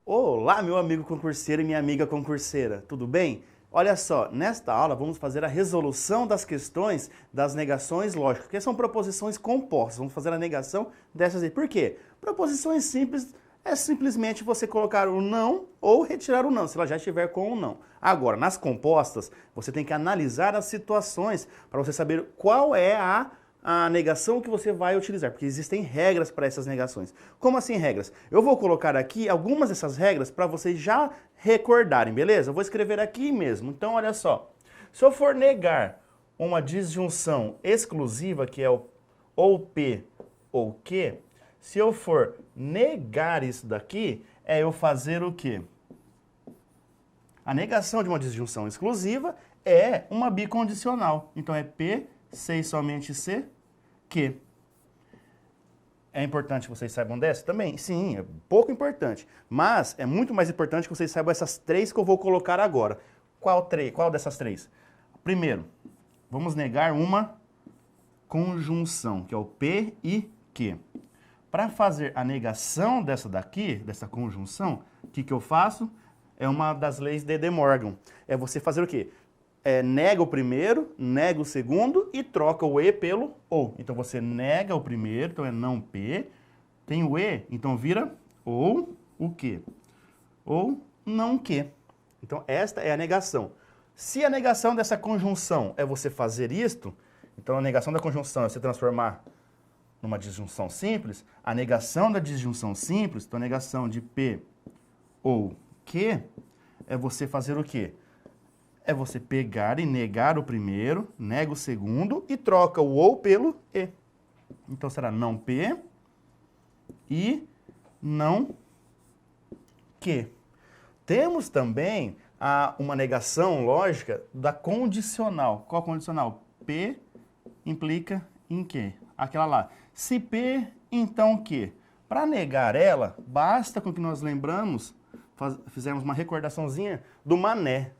Olá, meu amigo concurseiro e minha amiga concurseira, tudo bem? Olha só, nesta aula vamos fazer a resolução das questões das negações lógicas, que são proposições compostas. Vamos fazer a negação dessas aí. Por quê? Proposições simples é simplesmente você colocar o não ou retirar o não, se ela já estiver com o não. Agora, nas compostas, você tem que analisar as situações para você saber qual é a negação que você vai utilizar, porque existem regras para essas negações. Como assim regras? Eu vou colocar aqui algumas dessas regras para vocês já recordarem, beleza? Eu vou escrever aqui mesmo. Então, olha só. Se eu for negar uma disjunção exclusiva, que é o ou P ou Q, se eu for negar isso daqui, é eu fazer o quê? A negação de uma disjunção exclusiva é uma bicondicional. Então, é P, C e somente C, Q. É importante que vocês saibam dessa também? Sim, é pouco importante. Mas é muito mais importante que vocês saibam essas três que eu vou colocar agora. Qual dessas três? Primeiro, vamos negar uma conjunção, que é o P e Q. Para fazer a negação dessa daqui, dessa conjunção, o que eu faço? É uma das leis de De Morgan. É você fazer o quê? Nega o primeiro, nega o segundo e troca o E pelo ou. Então você nega o primeiro, então é não P. Tem o E, então vira ou o Q. Ou não Q. Então esta é a negação. Se a negação dessa conjunção é você fazer isto, então a negação da conjunção é você transformar numa disjunção simples, a negação da disjunção simples, então a negação de P ou Q, é você fazer o quê? É você pegar e negar o primeiro, nega o segundo e troca o ou pelo E. Então será não P e não Q. Temos também uma negação lógica da condicional. Qual condicional? P implica em Q. Aquela lá. Se P, então Q. Para negar ela, basta com que nós lembramos, fizermos uma recordaçãozinha do mané.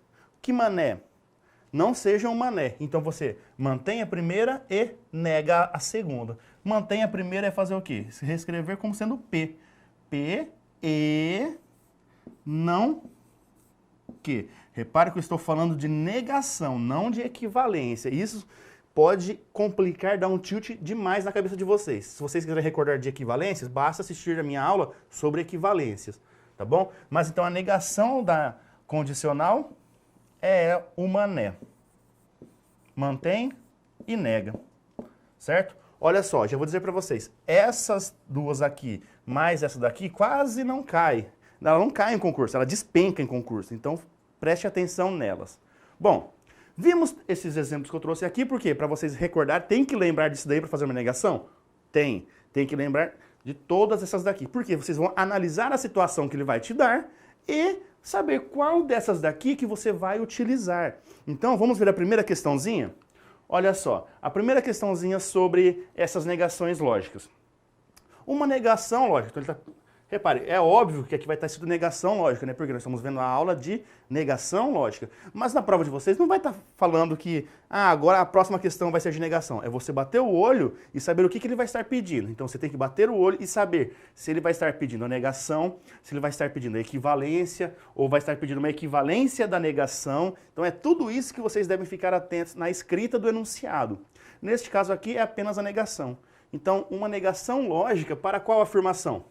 Que mané? Não seja um mané. Então você mantém a primeira e nega a segunda. Mantém a primeira é fazer o quê? Se reescrever como sendo P. P, E, não Q. Repare que eu estou falando de negação, não de equivalência. Isso pode complicar, dar um tilt demais na cabeça de vocês. Se vocês quiserem recordar de equivalências, basta assistir a minha aula sobre equivalências, tá bom? Mas então a negação da condicional é o mané. Mantém e nega, certo? Olha só, já vou dizer para vocês, essas duas aqui mais essa daqui quase não cai. Ela não cai em concurso, ela despenca em concurso. Então, preste atenção nelas. Bom, vimos esses exemplos que eu trouxe aqui, por quê? Para vocês recordar, tem que lembrar disso daí para fazer uma negação? Tem que lembrar de todas essas daqui. Por quê? Vocês vão analisar a situação que ele vai te dar e saber qual dessas daqui que você vai utilizar. Então, vamos ver a primeira questãozinha? Olha só, a primeira questãozinha sobre essas negações lógicas. Uma negação lógica, então repare, é óbvio que aqui vai estar escrito negação lógica, né? Porque nós estamos vendo a aula de negação lógica. Mas na prova de vocês não vai estar falando que agora a próxima questão vai ser de negação. É você bater o olho e saber o que ele vai estar pedindo. Então você tem que bater o olho e saber se ele vai estar pedindo a negação, se ele vai estar pedindo a equivalência, ou vai estar pedindo uma equivalência da negação. Então é tudo isso que vocês devem ficar atentos na escrita do enunciado. Neste caso aqui é apenas a negação. Então, uma negação lógica para qual afirmação?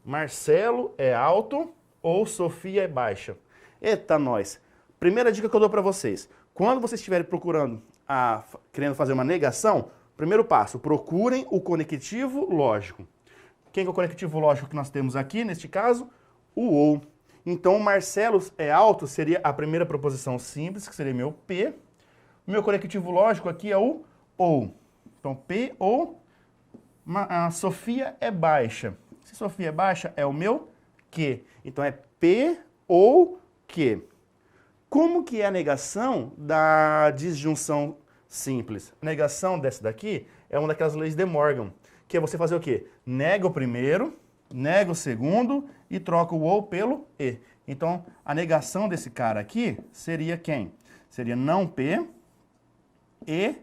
Marcelo é alto ou Sofia é baixa? Eita, nós! Primeira dica que eu dou para vocês. Quando vocês estiverem procurando, querendo fazer uma negação, primeiro passo, procurem o conectivo lógico. Quem é o conectivo lógico que nós temos aqui, neste caso? O ou. Então, Marcelo é alto seria a primeira proposição simples, que seria meu P. O meu conectivo lógico aqui é o ou. Então, P ou a Sofia é baixa. Se Sofia é baixa, é o meu Q. Então, é P ou Q. Como que é a negação da disjunção simples? A negação dessa daqui é uma daquelas leis de Morgan, que é você fazer o quê? Nega o primeiro, nega o segundo e troca o ou pelo E. Então, a negação desse cara aqui seria quem? Seria não P e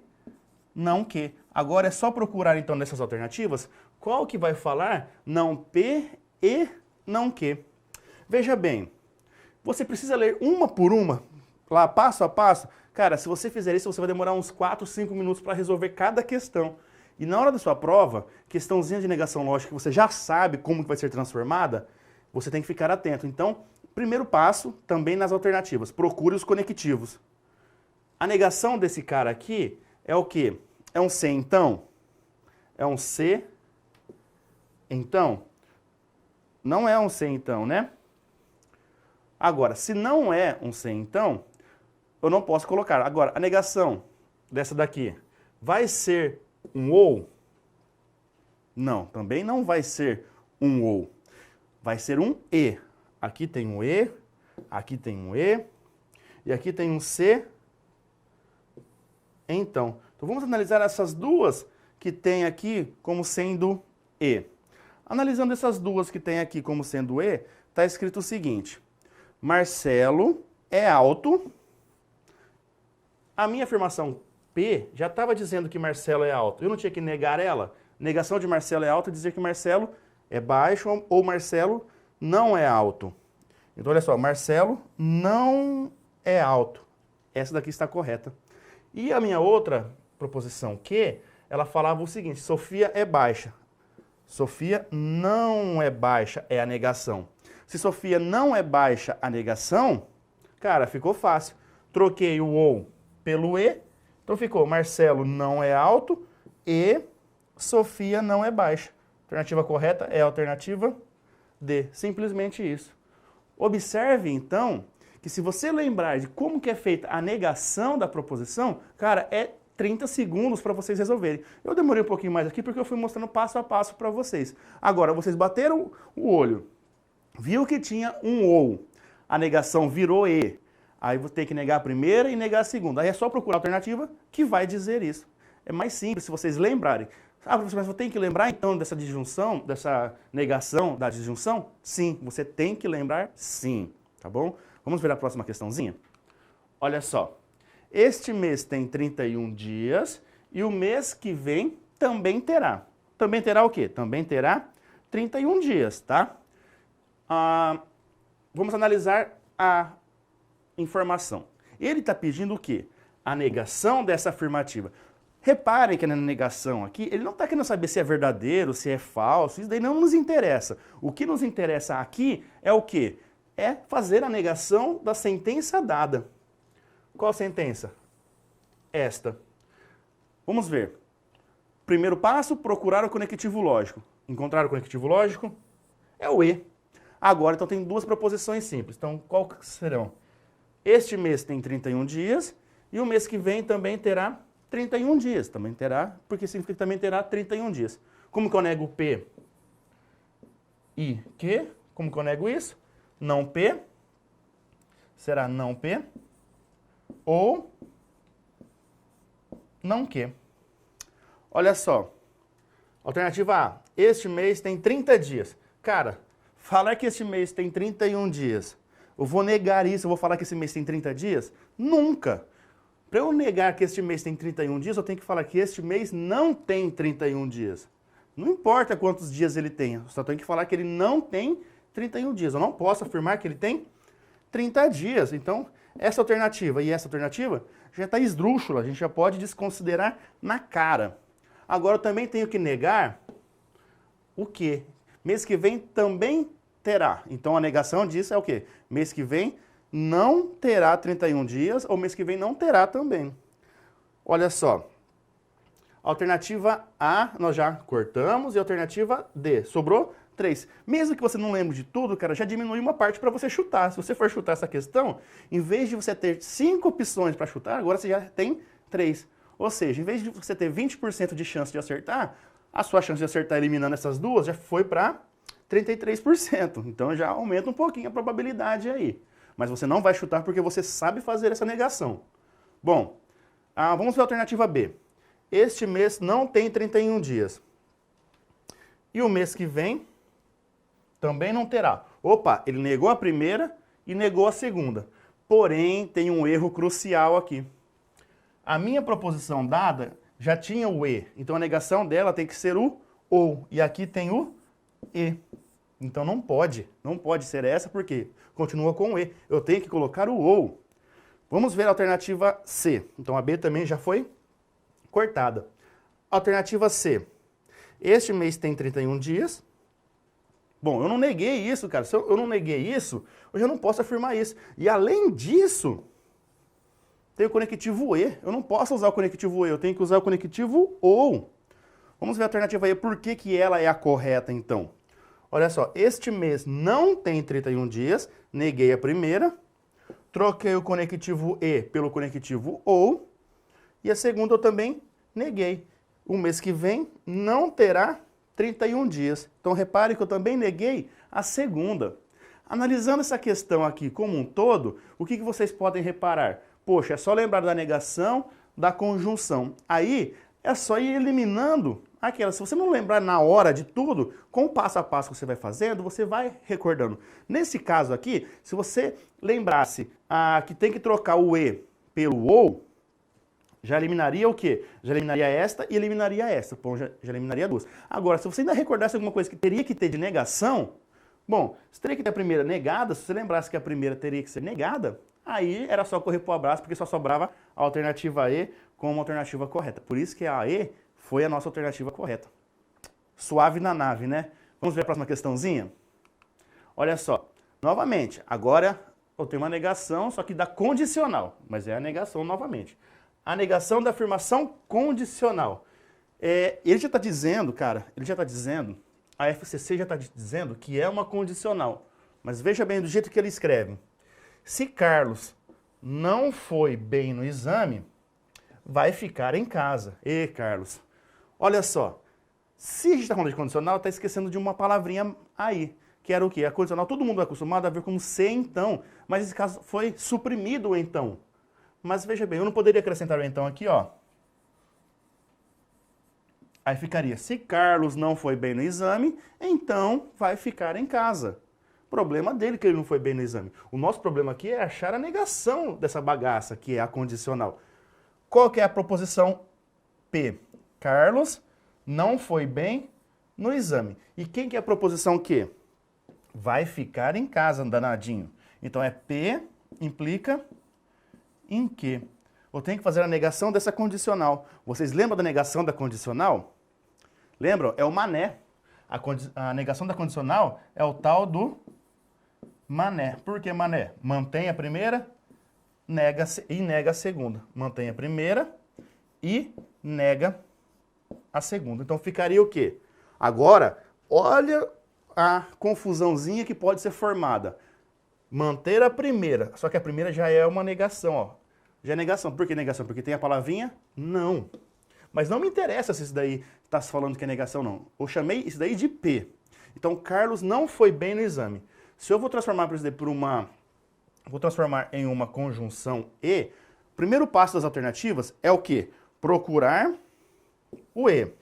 não Q. Agora é só procurar, então, nessas alternativas, qual que vai falar não P e não Q. Veja bem, você precisa ler uma por uma, lá passo a passo. Cara, se você fizer isso, você vai demorar uns 4, 5 minutos para resolver cada questão. E na hora da sua prova, questãozinha de negação lógica que você já sabe como que vai ser transformada, você tem que ficar atento. Então, primeiro passo, também nas alternativas, procure os conectivos. A negação desse cara aqui é o quê? É um C, então? É um C, então? Não é um C, então, né? Agora, se não é um C, então, eu não posso colocar. Agora, a negação dessa daqui vai ser um ou? Não, também não vai ser um ou. Vai ser um e. Aqui tem um e, aqui tem um e, e aqui tem um C, então. Então, vamos analisar essas duas que tem aqui como sendo e. Analisando essas duas que tem aqui como sendo e, está escrito o seguinte: Marcelo é alto. A minha afirmação P já estava dizendo que Marcelo é alto. Eu não tinha que negar ela. Negação de Marcelo é alto é dizer que Marcelo é baixo ou Marcelo não é alto. Então, olha só, Marcelo não é alto. Essa daqui está correta. E a minha outra proposição Q, ela falava o seguinte: Sofia é baixa. Sofia não é baixa, é a negação. Se Sofia não é baixa, a negação, cara, ficou fácil. Troquei o ou pelo e, então ficou Marcelo não é alto e Sofia não é baixa. Alternativa correta é a alternativa D. Simplesmente isso. Observe, então, que se você lembrar de como que é feita a negação da proposição, cara, é 30 segundos para vocês resolverem. Eu demorei um pouquinho mais aqui porque eu fui mostrando passo a passo para vocês. Agora, vocês bateram o olho, viu que tinha um ou, a negação virou e, aí você tem que negar a primeira e negar a segunda. Aí é só procurar a alternativa que vai dizer isso. É mais simples se vocês lembrarem. Ah, professor, mas eu tenho que lembrar então dessa disjunção, dessa negação da disjunção? Sim, você tem que lembrar sim, tá bom? Vamos ver a próxima questãozinha? Olha só, este mês tem 31 dias e o mês que vem também terá. Também terá o quê? Também terá 31 dias, tá? Vamos analisar a informação. Ele está pedindo o quê? A negação dessa afirmativa. Reparem que na negação aqui, ele não está querendo saber se é verdadeiro, se é falso, isso daí não nos interessa. O que nos interessa aqui é o quê? É fazer a negação da sentença dada. Qual sentença? Esta. Vamos ver. Primeiro passo, procurar o conectivo lógico. Encontrar o conectivo lógico é o e. Agora, então, tem duas proposições simples. Então, qual serão? Este mês tem 31 dias e o mês que vem também terá 31 dias. Também terá, porque significa que também terá 31 dias. Como que eu nego P e Q? Como que eu nego isso? Não P. Será não P. Ou não Q. Olha só. Alternativa A. Este mês tem 30 dias. Cara, falar que este mês tem 31 dias, eu vou negar isso, eu vou falar que esse mês tem 30 dias? Nunca. Para eu negar que este mês tem 31 dias, eu tenho que falar que este mês não tem 31 dias. Não importa quantos dias ele tem, eu só tenho que falar que ele não tem 31 dias. Eu não posso afirmar que ele tem 30 dias. Então, essa alternativa e essa alternativa já está esdrúxula, a gente já pode desconsiderar na cara. Agora, eu também tenho que negar o quê? Mês que vem também terá. Então, a negação disso é o quê? Mês que vem não terá 31 dias, ou mês que vem não terá também. Olha só. Alternativa A, nós já cortamos, e alternativa D. Sobrou 3. Mesmo que você não lembre de tudo, cara, já diminui uma parte para você chutar. Se você for chutar essa questão, em vez de você ter 5 opções para chutar, agora você já tem 3. Ou seja, em vez de você ter 20% de chance de acertar, a sua chance de acertar eliminando essas duas já foi para 33%. Então já aumenta um pouquinho a probabilidade aí. Mas você não vai chutar porque você sabe fazer essa negação. Bom, vamos ver a alternativa B. Este mês não tem 31 dias. E o mês que vem também não terá. Opa, ele negou a primeira e negou a segunda. Porém, tem um erro crucial aqui. A minha proposição dada já tinha o e. Então a negação dela tem que ser o ou. E aqui tem o e. Então não pode ser essa, porque continua com o E. Eu tenho que colocar o OU. Vamos ver a alternativa C. Então a B também já foi cortada. Alternativa C. Este mês tem 31 dias. Bom, eu não neguei isso, cara. Se eu não neguei isso, eu já não posso afirmar isso. E além disso, tem o conectivo E. Eu não posso usar o conectivo E, eu tenho que usar o conectivo OU. Vamos ver a alternativa E. Por que que ela é a correta, então? Olha só, este mês não tem 31 dias, neguei a primeira, troquei o conectivo E pelo conectivo OU, e a segunda eu também neguei. O mês que vem não terá 31 dias. Então repare que eu também neguei a segunda. Analisando essa questão aqui como um todo, o que vocês podem reparar? Poxa, é só lembrar da negação, da conjunção. Aí é só ir eliminando aquela. Se você não lembrar na hora de tudo, com o passo a passo que você vai fazendo, você vai recordando. Nesse caso aqui, se você lembrasse que tem que trocar o E pelo OU, já eliminaria o quê? Já eliminaria esta e eliminaria esta. Bom, já eliminaria duas. Agora, se você ainda recordasse alguma coisa que teria que ter de negação, bom, você teria que ter a primeira negada, se você lembrasse que a primeira teria que ser negada, aí era só correr pro abraço, porque só sobrava a alternativa E como alternativa correta. Por isso que a E foi a nossa alternativa correta. Suave na nave, né? Vamos ver a próxima questãozinha? Olha só, novamente, agora eu tenho uma negação, só que da condicional, mas é a negação novamente. A negação da afirmação condicional. Ele já está dizendo, cara, a FCC já está dizendo que é uma condicional. Mas veja bem do jeito que ele escreve. Se Carlos não foi bem no exame, vai ficar em casa. Carlos, olha só, se a gente está falando de condicional, está esquecendo de uma palavrinha aí, que era o quê? A condicional, todo mundo é acostumado a ver como se então, mas nesse caso foi suprimido o então. Mas veja bem, eu não poderia acrescentar o então aqui, ó. Aí ficaria, se Carlos não foi bem no exame, então vai ficar em casa. Problema dele que ele não foi bem no exame. O nosso problema aqui é achar a negação dessa bagaça, que é a condicional. Qual que é a proposição P? Carlos não foi bem no exame. E quem que é a proposição Q? Vai ficar em casa, danadinho. Então é P implica em que? Eu tenho que fazer a negação dessa condicional. Vocês lembram da negação da condicional? Lembram? É o mané. A negação da condicional é o tal do mané. Por que mané? Mantém a primeira e nega a segunda. Mantém a primeira e nega a segunda. Então ficaria o quê? Agora, olha a confusãozinha que pode ser formada. Manter a primeira, só que a primeira já é uma negação, ó. Já é negação. Por que negação? Porque tem a palavrinha não. Mas não me interessa se isso daí está se falando que é negação, não. Eu chamei isso daí de P. Então, Carlos não foi bem no exame. Se eu vou transformar em uma conjunção E, o primeiro passo das alternativas é o quê? Procurar o E.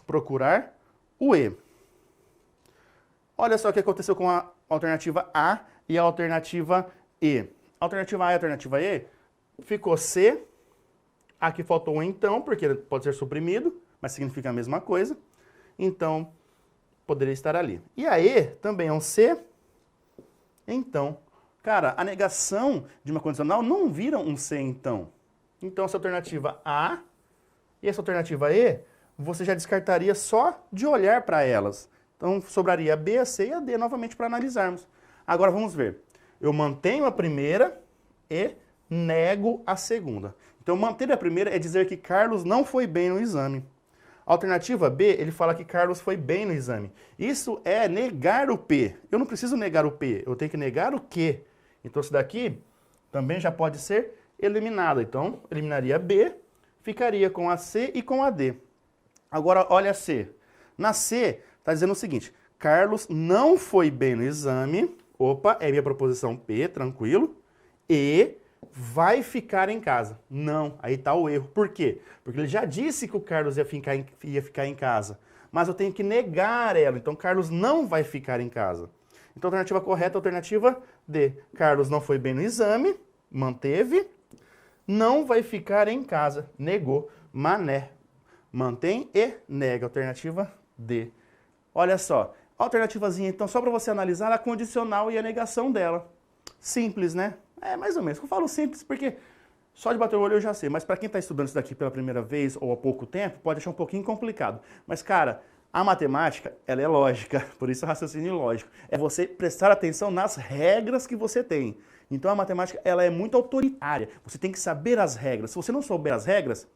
Procurar o E. Olha só o que aconteceu com a alternativa A e a alternativa E. A alternativa A e a alternativa E ficou C. Aqui faltou um então, porque ele pode ser suprimido, mas significa a mesma coisa. Então, poderia estar ali. E a E também é um C. Então, cara, a negação de uma condicional não vira um C então. Então, essa alternativa A e essa alternativa E, você já descartaria só de olhar para elas. Então, sobraria a B, a C e a D novamente para analisarmos. Agora, vamos ver. Eu mantenho a primeira e nego a segunda. Então, manter a primeira é dizer que Carlos não foi bem no exame. A alternativa B, ele fala que Carlos foi bem no exame. Isso é negar o P. Eu não preciso negar o P, eu tenho que negar o Q. Então, isso daqui também já pode ser eliminado. Então, eliminaria a B, ficaria com a C e com a D. Agora, olha a C. Na C, está dizendo o seguinte, Carlos não foi bem no exame. Opa, é minha proposição P, tranquilo. E vai ficar em casa. Não, aí está o erro. Por quê? Porque ele já disse que o Carlos ia ficar em casa. Mas eu tenho que negar ela. Então, Carlos não vai ficar em casa. Então, a alternativa correta é a alternativa D. Carlos não foi bem no exame, manteve. Não vai ficar em casa, negou. Mané. Mantém e nega. Alternativa D. Olha só. Alternativazinha, então, só para você analisar a condicional e a negação dela. Simples, né? É, mais ou menos. Eu falo simples porque só de bater o olho eu já sei, mas para quem está estudando isso daqui pela primeira vez ou há pouco tempo, pode achar um pouquinho complicado. Mas, cara, a matemática, ela é lógica, por isso é raciocínio lógico. É você prestar atenção nas regras que você tem. Então a matemática, ela é muito autoritária. Você tem que saber as regras. Se você não souber as regras,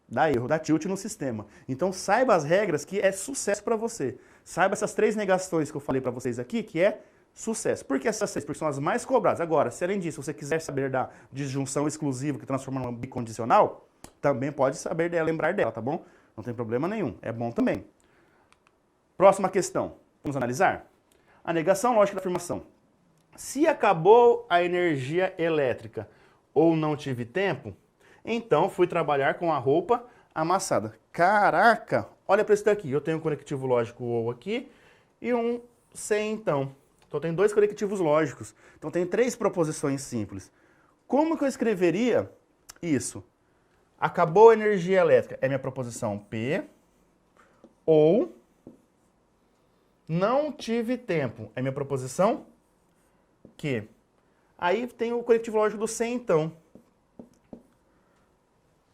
dá erro, dá tilt no sistema. Então saiba as regras que é sucesso para você. Saiba essas 3 negações que eu falei para vocês aqui, que é sucesso. Por que essas 3? Porque são as mais cobradas. Agora, se além disso você quiser saber da disjunção exclusiva que transforma numa bicondicional, também pode saber dela, lembrar dela, tá bom? Não tem problema nenhum. É bom também. Próxima questão. Vamos analisar? A negação lógica da afirmação. Se acabou a energia elétrica ou não tive tempo, então fui trabalhar com a roupa amassada. Caraca! Olha para isso daqui. Eu tenho um conectivo lógico ou aqui e um sem então. Então tem 2 conectivos lógicos. Então tem 3 proposições simples. Como que eu escreveria isso? Acabou a energia elétrica. É minha proposição P. Ou não tive tempo. É minha proposição Q. Aí tem o conectivo lógico do sem então.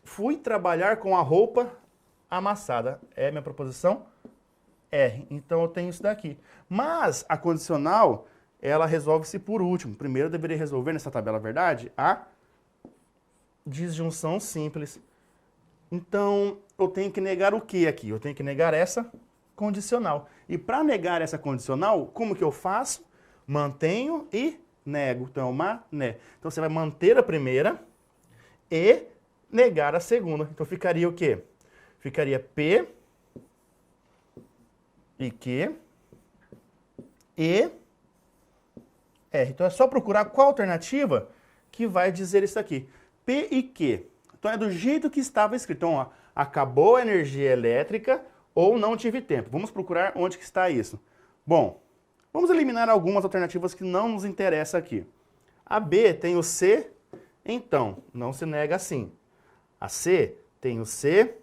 Fui trabalhar com a roupa amassada. É minha proposição R. Então eu tenho isso daqui. Mas a condicional, ela resolve-se por último. Primeiro eu deveria resolver nessa tabela, verdade, a disjunção simples. Então eu tenho que negar o que aqui? Eu tenho que negar essa condicional. E para negar essa condicional, como que eu faço? Mantenho e nego. Então, mané. Então você vai manter a primeira e negar a segunda. Então ficaria o quê? Ficaria P e Q e R. Então é só procurar qual alternativa que vai dizer isso aqui. P e Q. Então é do jeito que estava escrito. Então, ó, acabou a energia elétrica ou não tive tempo. Vamos procurar onde que está isso. Bom, vamos eliminar algumas alternativas que não nos interessam aqui. A B tem o C, então, não se nega assim. A C tem o C,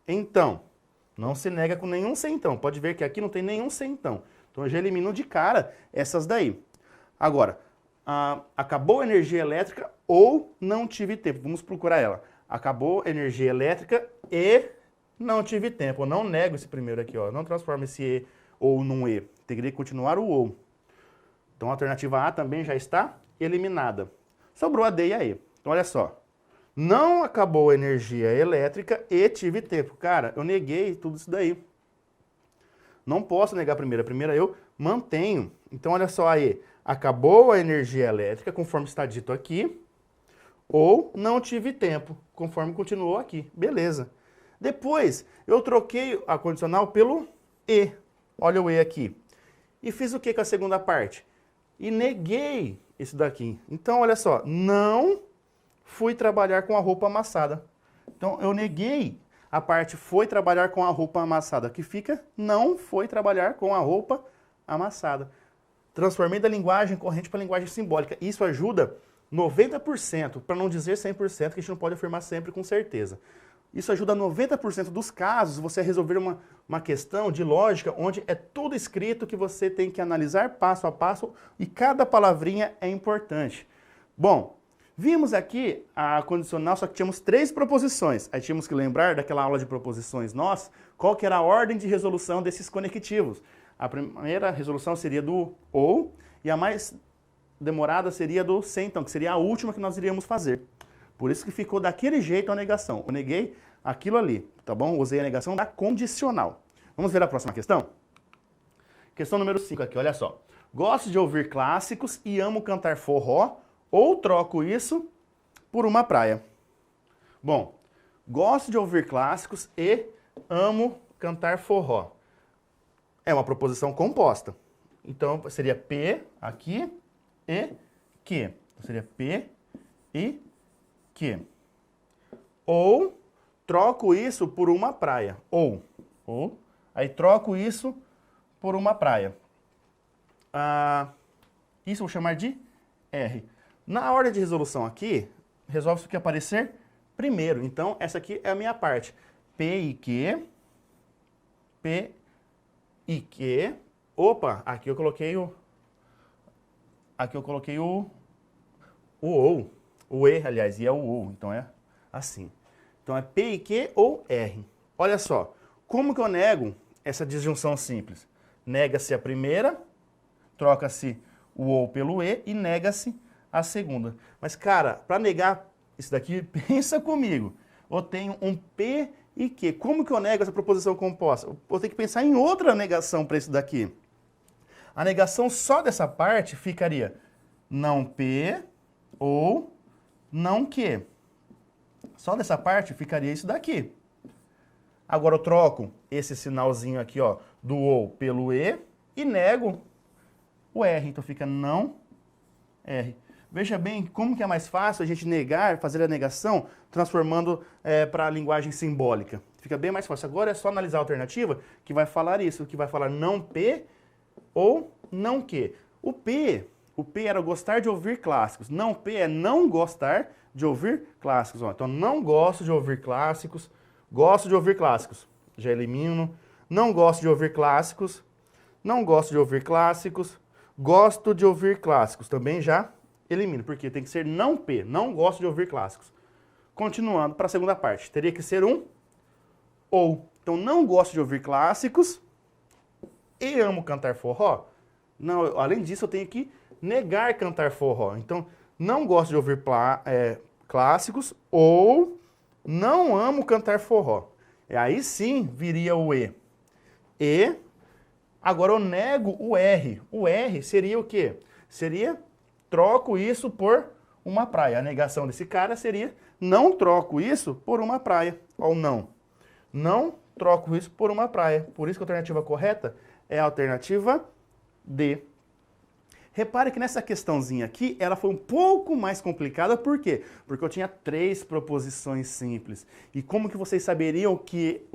então, não se nega com nenhum C então. Pode ver que aqui não tem nenhum C então. Então eu já elimino de cara essas daí. Agora, acabou a energia elétrica ou não tive tempo. Vamos procurar ela. Acabou a energia elétrica e não tive tempo. Eu não nego esse primeiro aqui, ó. Não transforma esse E ou num E. Teria que continuar o ou. Então a alternativa A também já está eliminada. Sobrou a D e a E. Então olha só. Não acabou a energia elétrica e tive tempo. Cara, eu neguei tudo isso daí. Não posso negar a primeira. A primeira eu mantenho. Então olha só aí. Acabou a energia elétrica, conforme está dito aqui. Ou não tive tempo, conforme continuou aqui. Beleza. Depois, eu troquei a condicional pelo E. Olha o E aqui. E fiz o que com a segunda parte? E neguei isso daqui. Então, olha só. Não fui trabalhar com a roupa amassada. Então, eu neguei a parte foi trabalhar com a roupa amassada. Que fica não foi trabalhar com a roupa amassada. Transformei da linguagem corrente para a linguagem simbólica. Isso ajuda 90%, para não dizer 100%, que a gente não pode afirmar sempre com certeza. Isso ajuda 90% dos casos você a resolver uma questão de lógica onde é tudo escrito que você tem que analisar passo a passo e cada palavrinha é importante. Bom, vimos aqui a condicional, só que tínhamos 3 proposições. Aí tínhamos que lembrar daquela aula de proposições nós, qual que era a ordem de resolução desses conectivos. A primeira resolução seria do ou e a mais demorada seria do sem, então, que seria a última que nós iríamos fazer. Por isso que ficou daquele jeito a negação. Eu neguei aquilo ali, tá bom? Usei a negação da condicional. Vamos ver a próxima questão? Questão número 5 aqui, olha só. Gosto de ouvir clássicos e amo cantar forró, ou troco isso por uma praia. Bom, gosto de ouvir clássicos e amo cantar forró. É uma proposição composta. Então, seria P aqui e Q. Então, seria P e Q. Ou troco isso por uma praia. Ou. Aí troco isso por uma praia. Isso eu vou chamar de R. Na ordem de resolução aqui, resolve-se o que aparecer primeiro. Então, essa aqui é a minha parte. P e Q. P e Q. Opa, aqui eu coloquei o... Aqui eu coloquei o ou. O E, aliás, e é o ou. Então é assim. Então é P e Q ou R. Olha só, como que eu nego essa disjunção simples? Nega-se a primeira, troca-se o ou pelo E e nega-se a segunda. Mas, cara, para negar isso daqui, pensa comigo. Eu tenho um P e Q. Como que eu nego essa proposição composta? Eu vou ter que pensar em outra negação para isso daqui. A negação só dessa parte ficaria não P ou não Q. Só dessa parte ficaria isso daqui. Agora eu troco esse sinalzinho aqui, ó, do ou pelo E e nego o R. Então fica não R. Veja bem como que é mais fácil a gente negar, fazer a negação, transformando para a linguagem simbólica. Fica bem mais fácil. Agora é só analisar a alternativa que vai falar isso, que vai falar não P ou não Q. O P era gostar de ouvir clássicos. Não P é não gostar de ouvir clássicos. Ó, então, não gosto de ouvir clássicos, gosto de ouvir clássicos. Já elimino. Não gosto de ouvir clássicos, não gosto de ouvir clássicos, gosto de ouvir clássicos. Também já elimino, porque tem que ser não P, não gosto de ouvir clássicos. Continuando para a segunda parte, teria que ser um ou. Então, não gosto de ouvir clássicos e amo cantar forró. Não, além disso, eu tenho que negar cantar forró. Então, não gosto de ouvir clássicos ou não amo cantar forró. E aí sim viria o E. E, agora eu nego o R. O R seria o quê? Seria, troco isso por uma praia. A negação desse cara seria, não troco isso por uma praia. Ou não. Não troco isso por uma praia. Por isso que a alternativa correta é a alternativa D. Repare que nessa questãozinha aqui, ela foi um pouco mais complicada, por quê? Porque eu tinha 3 proposições simples. E como que vocês saberiam o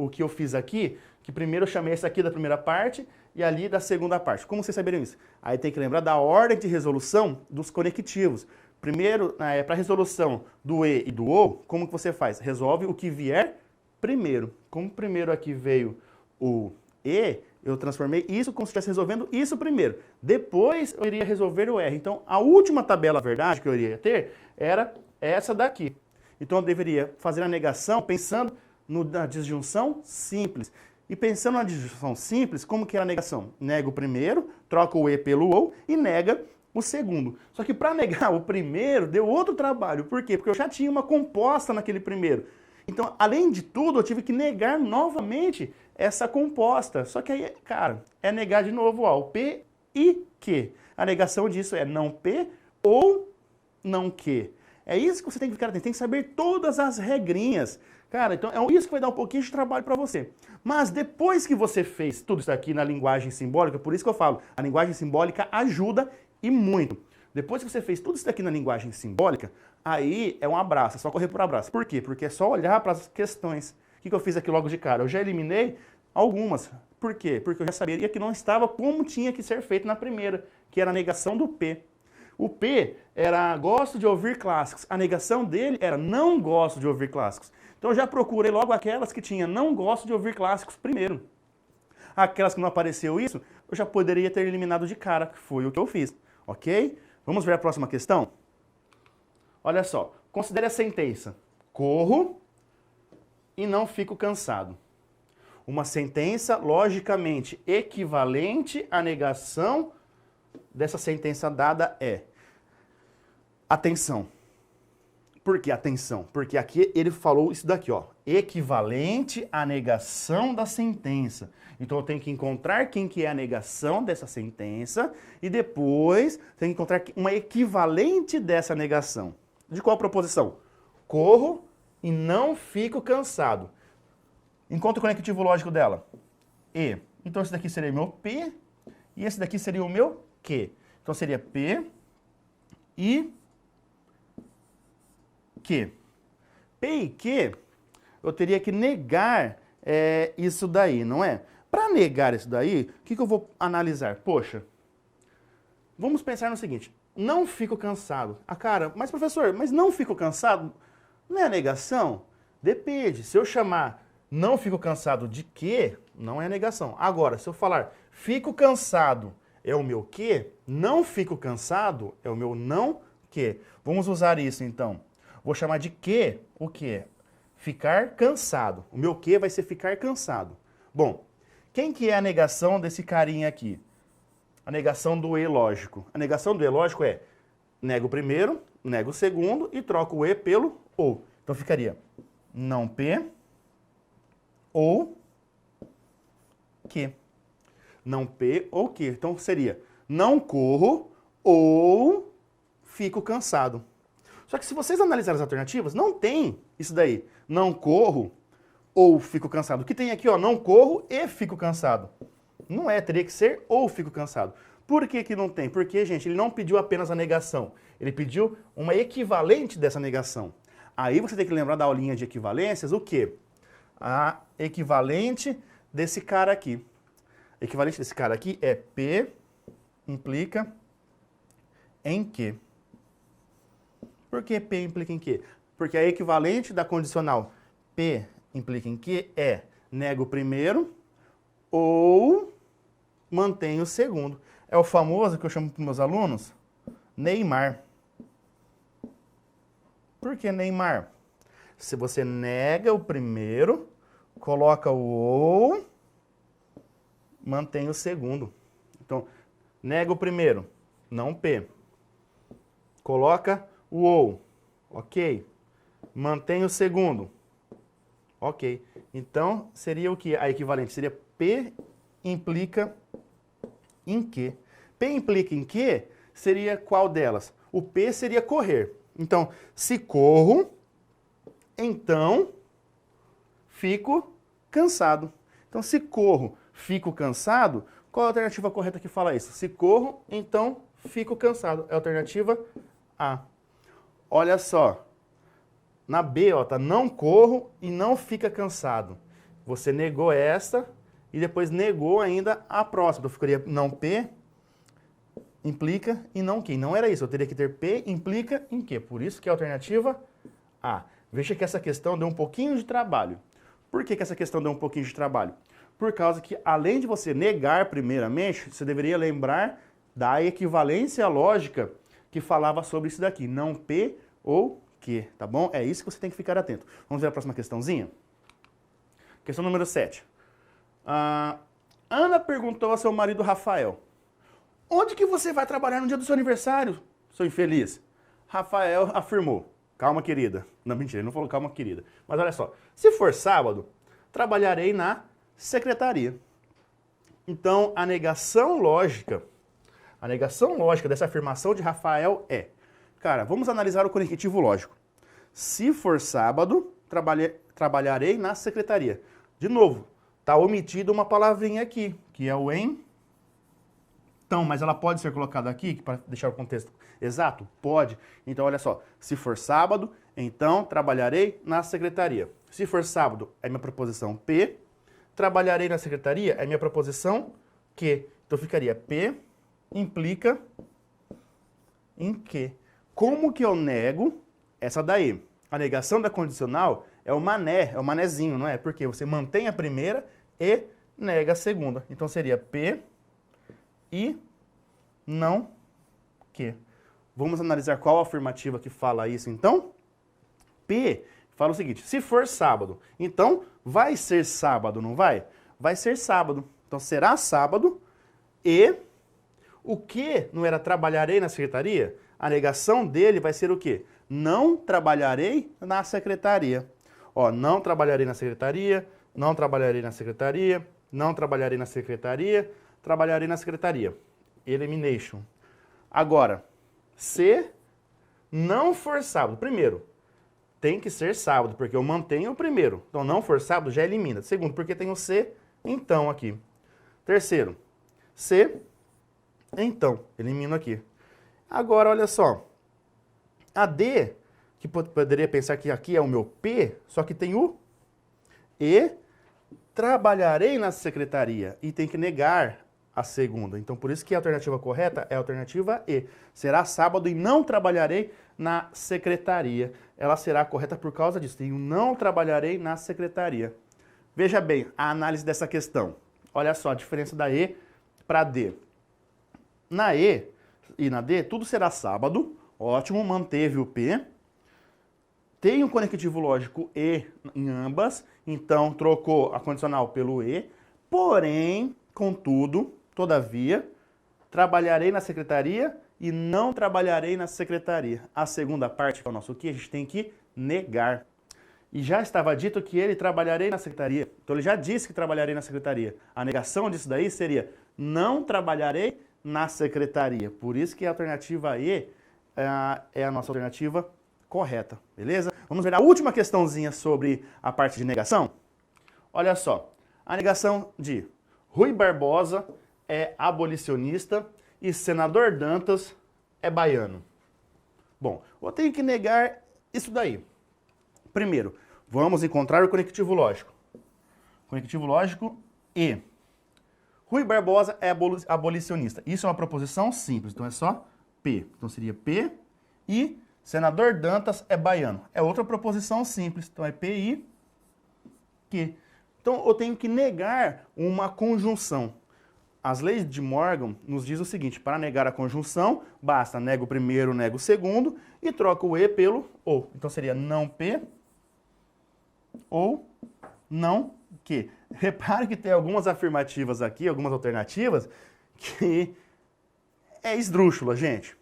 que eu fiz aqui? Que primeiro eu chamei essa aqui da primeira parte e ali da segunda parte. Como vocês saberiam isso? Aí tem que lembrar da ordem de resolução dos conectivos. Primeiro, para a resolução do E e do OU, como que você faz? Resolve o que vier primeiro. Como primeiro aqui veio o E, eu transformei isso como se estivesse resolvendo isso primeiro. Depois eu iria resolver o R. Então, a última tabela verdade que eu iria ter era essa daqui. Então, eu deveria fazer a negação pensando na disjunção simples. E pensando na disjunção simples, como que era a negação? Nega o primeiro, troca o E pelo OU e nega o segundo. Só que para negar o primeiro, deu outro trabalho. Por quê? Porque eu já tinha uma composta naquele primeiro. Então, além de tudo, eu tive que negar novamente essa composta. Só que aí, cara, é negar de novo ó, o P e Q. A negação disso é não P ou não Q. É isso que você tem que ficar atento, tem que saber todas as regrinhas. Cara, então é isso que vai dar um pouquinho de trabalho para você. Mas depois que você fez tudo isso aqui na linguagem simbólica, por isso que eu falo, a linguagem simbólica ajuda e muito. Depois que você fez tudo isso daqui na linguagem simbólica, aí é um abraço, é só correr por abraço. Por quê? Porque é só olhar para as questões. O que eu fiz aqui logo de cara? Eu já eliminei algumas. Por quê? Porque eu já saberia que não estava como tinha que ser feito na primeira, que era a negação do P. O P era gosto de ouvir clássicos. A negação dele era não gosto de ouvir clássicos. Então eu já procurei logo aquelas que tinha não gosto de ouvir clássicos primeiro. Aquelas que não apareceu isso, eu já poderia ter eliminado de cara, que foi o que eu fiz. Ok? Vamos ver a próxima questão? Olha só, considere a sentença. Corro e não fico cansado. Uma sentença logicamente equivalente à negação dessa sentença dada é atenção. Por que atenção? Porque aqui ele falou isso daqui, ó, equivalente à negação da sentença. Então eu tenho que encontrar quem que é a negação dessa sentença e depois tenho que encontrar uma equivalente dessa negação. De qual proposição? Corro e não fico cansado. Encontre o conectivo lógico dela. E. Então esse daqui seria o meu P e esse daqui seria o meu Q. Então seria P e Q. P e Q, eu teria que negar isso daí, não é? Para negar isso daí, o que eu vou analisar? Poxa, vamos pensar no seguinte, não fico cansado. Ah, cara, mas professor, mas não fico cansado não é negação? Depende, se eu chamar não fico cansado de quê, Não é negação. Agora, se eu falar fico cansado é o meu que, não fico cansado é o meu não que. Vamos usar isso então. Vou chamar de que o que? Ficar cansado. O meu que vai ser ficar cansado. Bom, quem que é a negação desse carinha aqui? A negação do e lógico. A negação do e lógico é nego o primeiro, nego o segundo e troco o e pelo ou. Então ficaria não p ou que. Não p ou que. Então seria não corro ou fico cansado. Só que se vocês analisarem as alternativas, não tem isso daí. Não corro ou fico cansado. O que tem aqui, ó, não corro e fico cansado. Não é, teria que ser ou fico cansado. Por que que não tem? Porque, gente, ele não pediu apenas a negação. Ele pediu uma equivalente dessa negação. Aí você tem que lembrar da aulinha de equivalências, o quê? A equivalente desse cara aqui. A equivalente desse cara aqui é P implica em que. Por que P implica em que? Porque a equivalente da condicional P implica em que é nego o primeiro ou mantenho o segundo. É o famoso que eu chamo para os meus alunos Neymar. Por que Neymar? Se você nega o primeiro, coloca o ou, mantém o segundo. Então, nega o primeiro, não P. Coloca o ou, ok. Mantém o segundo, ok. Então, seria o que? A equivalente seria P implica em que. P implica em que seria qual delas? O P seria correr. Então, se corro, então fico cansado. Então, se corro, fico cansado, qual é a alternativa correta que fala isso? Se corro, então fico cansado. É a alternativa A. Olha só. Na B, ó, tá não corro e não fica cansado. Você negou esta e depois negou ainda a próxima. Então, ficaria não P implica e não que. Não era isso. Eu teria que ter P implica em que. Por isso que é a alternativa A. Veja que essa questão deu um pouquinho de trabalho. Por que essa questão deu um pouquinho de trabalho? Por causa que, além de você negar primeiramente, você deveria lembrar da equivalência lógica que falava sobre isso daqui. Não P ou que, tá bom? É isso que você tem que ficar atento. Vamos ver a próxima questãozinha? Questão número 7. Ana perguntou ao seu marido Rafael: onde que você vai trabalhar no dia do seu aniversário, seu infeliz? Rafael afirmou: calma, querida. Não, mentira, ele não falou calma, querida. Mas olha só, se for sábado, trabalharei na secretaria. Então, a negação lógica dessa afirmação de Rafael é: cara, vamos analisar o conectivo lógico. Se for sábado, trabalharei na secretaria. De novo, está omitida uma palavrinha aqui, que é o em. Então, mas ela pode ser colocada aqui, para deixar o contexto exato? Pode. Então, olha só. Se for sábado, então trabalharei na secretaria. Se for sábado, é minha proposição P. Trabalharei na secretaria é minha proposição que. Então, ficaria P implica em que. Como que eu nego essa daí? A negação da condicional é o mané, é o manezinho, não é? Porque você mantém a primeira e nega a segunda. Então, seria P e não que. Vamos analisar qual a afirmativa que fala isso, então? P fala o seguinte: se for sábado, então vai ser sábado, não vai? Vai ser sábado. Então, será sábado e o que não era trabalharei na secretaria? A negação dele vai ser o quê? Não trabalharei na secretaria. Ó, não trabalharei na secretaria, não trabalharei na secretaria, não trabalharei na secretaria, trabalharei na secretaria. Elimination. Agora, se não for sábado, primeiro, tem que ser sábado, porque eu mantenho o primeiro. Então, não for sábado, já elimina. Segundo, porque tem o se, então, aqui. Terceiro, se, então, elimino aqui. Agora, olha só. A D, que poderia pensar que aqui é o meu P, só que tem o E, trabalharei na secretaria. E tem que negar a segunda. Então, por isso que a alternativa correta é a alternativa E. Será sábado e não trabalharei na secretaria. Ela será correta por causa disso. Tem o não trabalharei na secretaria. Veja bem a análise dessa questão. Olha só a diferença da E para D. Na E e na D, tudo será sábado. Ótimo, manteve o P. Tem um conectivo lógico E em ambas, então trocou a condicional pelo E. Porém, contudo, todavia, trabalharei na secretaria e não trabalharei na secretaria. A segunda parte, que é o nosso que, a gente tem que negar. E já estava dito que ele trabalharei na secretaria. Então ele já disse que trabalharei na secretaria. A negação disso daí seria não trabalharei na secretaria. Por isso que a alternativa E é a nossa alternativa correta, beleza? Vamos ver a última questãozinha sobre a parte de negação? Olha só, a negação de Rui Barbosa é abolicionista e senador Dantas é baiano. Bom, eu tenho que negar isso daí. Primeiro, vamos encontrar o conectivo lógico. Conectivo lógico E. Rui Barbosa é abolicionista. Isso é uma proposição simples, então é só P. Então seria P e senador Dantas é baiano. É outra proposição simples, então é PI Q. Então eu tenho que negar uma conjunção. As leis de Morgan nos diz o seguinte, para negar a conjunção, basta nego o primeiro, nego o segundo e troca o E pelo OU. Então seria não P ou não Q. Repare que tem algumas afirmativas aqui, algumas alternativas, que é esdrúxula, gente.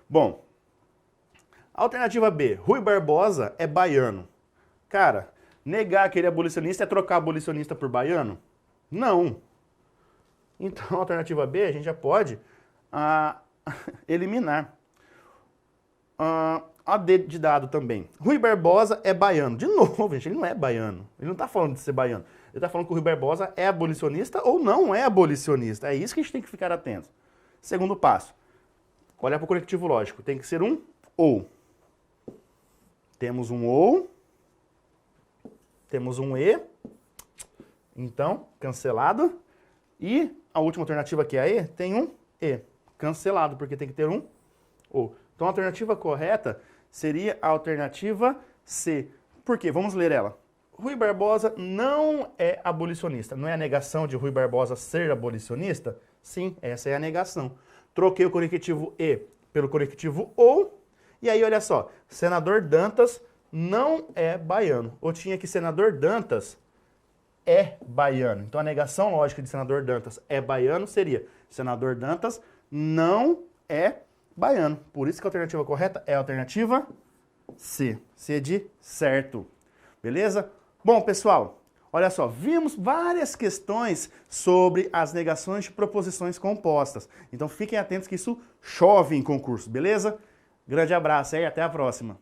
Bom, alternativa B, Rui Barbosa é baiano. Cara, negar que ele é abolicionista é trocar abolicionista por baiano? Não. Então, a alternativa B a gente já pode eliminar. A D de dado também. Rui Barbosa é baiano. De novo, gente, ele não é baiano. Ele não está falando de ser baiano. Ele está falando que o Rui Barbosa é abolicionista ou não é abolicionista. É isso que a gente tem que ficar atento. Segundo passo. Olhar para o conectivo lógico. Tem que ser um ou. Temos um ou. Temos um e. Então, cancelado. E a última alternativa, que é a E, tem um E. Cancelado, porque tem que ter um ou. Então, a alternativa correta seria a alternativa C. Por quê? Vamos ler ela. Rui Barbosa não é abolicionista. Não é a negação de Rui Barbosa ser abolicionista? Sim, essa é a negação. Troquei o conectivo E pelo conectivo OU. E aí, olha só, senador Dantas não é baiano. Ou tinha que senador Dantas é baiano. Então, a negação lógica de senador Dantas é baiano seria senador Dantas não é baiano. Por isso que a alternativa correta é a alternativa C. C de certo. Beleza? Bom, pessoal, olha só, vimos várias questões sobre as negações de proposições compostas. Então, fiquem atentos que isso chove em concurso, beleza? Grande abraço e até a próxima.